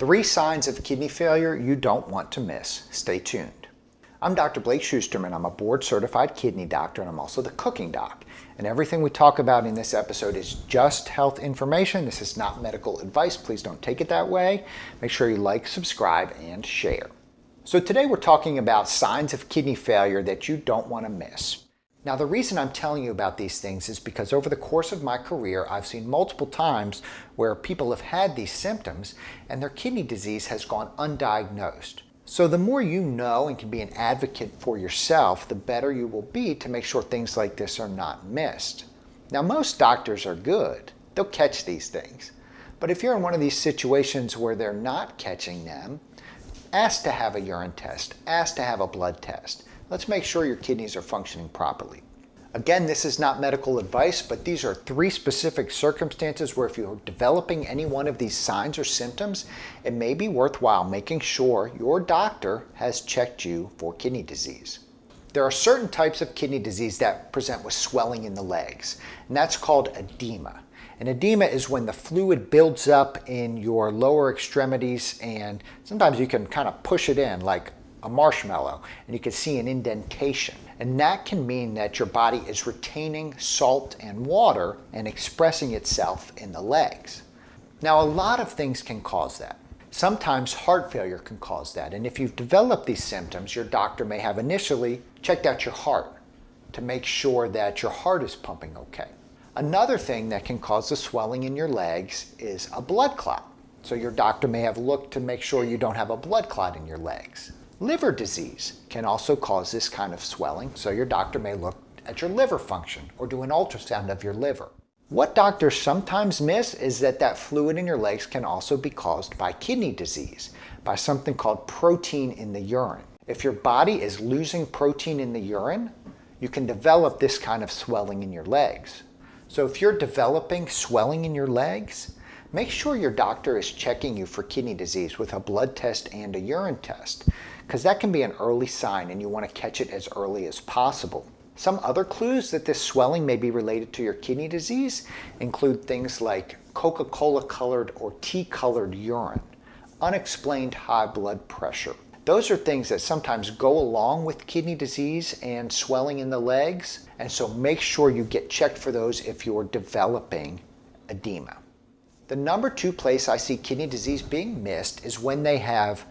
3 signs of kidney failure you don't want to miss. Stay tuned. I'm Dr. Blake Schusterman. I'm a board-certified kidney doctor, and I'm also the cooking doc. And everything we talk about in this episode is just health information. This is not medical advice. Please don't take it that way. Make sure you like, subscribe, and share. So today we're talking about signs of kidney failure that you don't want to miss. Now, the reason I'm telling you about these things is because over the course of my career, I've seen multiple times where people have had these symptoms and their kidney disease has gone undiagnosed. So the more you know and can be an advocate for yourself, the better you will be to make sure things like this are not missed. Now, most doctors are good. They'll catch these things. But if you're in one of these situations where they're not catching them, ask to have a urine test, ask to have a blood test. Let's make sure your kidneys are functioning properly. Again, this is not medical advice, but these are 3 specific circumstances where if you're developing any one of these signs or symptoms, it may be worthwhile making sure your doctor has checked you for kidney disease. There are certain types of kidney disease that present with swelling in the legs, and that's called edema. And edema is when the fluid builds up in your lower extremities, and sometimes you can kind of push it in like a marshmallow, and you can see an indentation. And that can mean that your body is retaining salt and water and expressing itself in the legs. Now, a lot of things can cause that. Sometimes heart failure can cause that. And if you've developed these symptoms, your doctor may have initially checked out your heart to make sure that your heart is pumping okay. Another thing that can cause the swelling in your legs is a blood clot. So your doctor may have looked to make sure you don't have a blood clot in your legs. Liver disease can also cause this kind of swelling, so your doctor may look at your liver function or do an ultrasound of your liver. What doctors sometimes miss is that fluid in your legs can also be caused by kidney disease, by something called protein in the urine. If your body is losing protein in the urine, you can develop this kind of swelling in your legs. So if you're developing swelling in your legs, make sure your doctor is checking you for kidney disease with a blood test and a urine test, because that can be an early sign and you want to catch it as early as possible. Some other clues that this swelling may be related to your kidney disease include things like Coca-Cola colored or tea colored urine, unexplained high blood pressure. Those are things that sometimes go along with kidney disease and swelling in the legs, and so make sure you get checked for those if you're developing edema. The number 2 place I see kidney disease being missed is when they have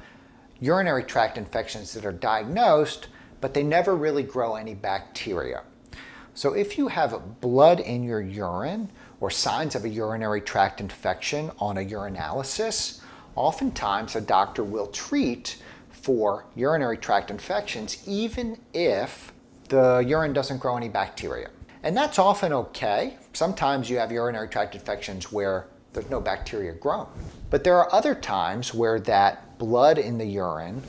urinary tract infections that are diagnosed, but they never really grow any bacteria. So if you have blood in your urine or signs of a urinary tract infection on a urinalysis, oftentimes a doctor will treat for urinary tract infections even if the urine doesn't grow any bacteria. And that's often okay. Sometimes you have urinary tract infections where there's no bacteria grown. But there are other times where that blood in the urine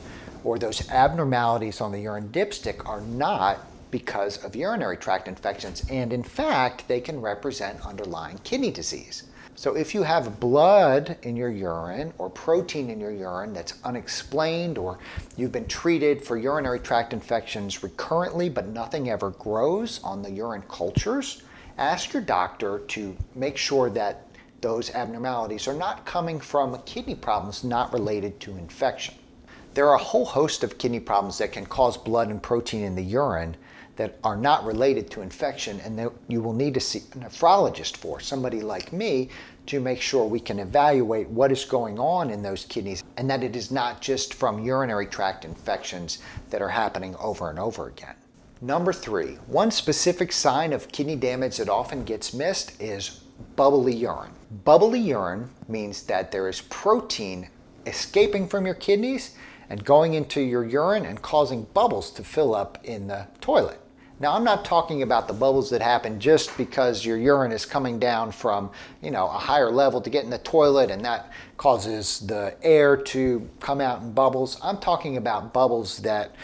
or those abnormalities on the urine dipstick are not because of urinary tract infections, and in fact, they can represent underlying kidney disease. So if you have blood in your urine or protein in your urine that's unexplained, or you've been treated for urinary tract infections recurrently but nothing ever grows on the urine cultures, ask your doctor to make sure that those abnormalities are not coming from kidney problems not related to infection. There are a whole host of kidney problems that can cause blood and protein in the urine that are not related to infection, and that you will need to see a nephrologist for, somebody like me, to make sure we can evaluate what is going on in those kidneys and that it is not just from urinary tract infections that are happening over and over again. Number 3, one specific sign of kidney damage that often gets missed is bubbly urine. Bubbly urine means that there is protein escaping from your kidneys and going into your urine and causing bubbles to fill up in the toilet. Now, I'm not talking about the bubbles that happen just because your urine is coming down from, a higher level to get in the toilet and that causes the air to come out in bubbles. I'm talking about bubbles that,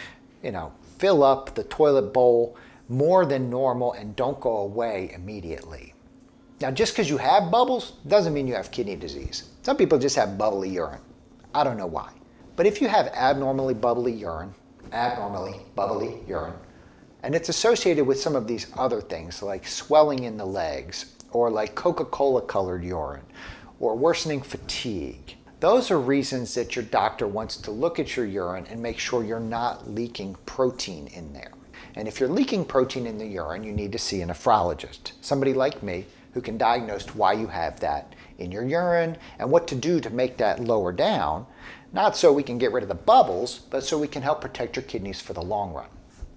fill up the toilet bowl more than normal and don't go away immediately. Now, just because you have bubbles doesn't mean you have kidney disease. Some people just have bubbly urine. I don't know why. But if you have abnormally bubbly urine, and it's associated with some of these other things like swelling in the legs or like Coca-Cola colored urine or worsening fatigue, Those are reasons that your doctor wants to look at your urine and make sure you're not leaking protein in there. And if you're leaking protein in the urine, you need to see a nephrologist, somebody like me who can diagnose why you have that in your urine and what to do to make that lower down, not so we can get rid of the bubbles, but so we can help protect your kidneys for the long run.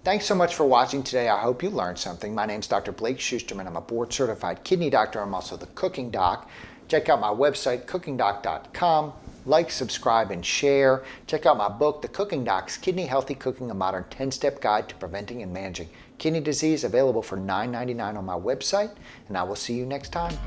Thanks so much for watching today. I hope you learned something. My name's Dr. Blake Schusterman. I'm a board-certified kidney doctor. I'm also the cooking doc. Check out my website, cookingdoc.com. Like, subscribe, and share. Check out my book, The Cooking Doc's Kidney Healthy Cooking, a modern 10-step guide to preventing and managing kidney disease, available for $9.99 on my website. And I will see you next time.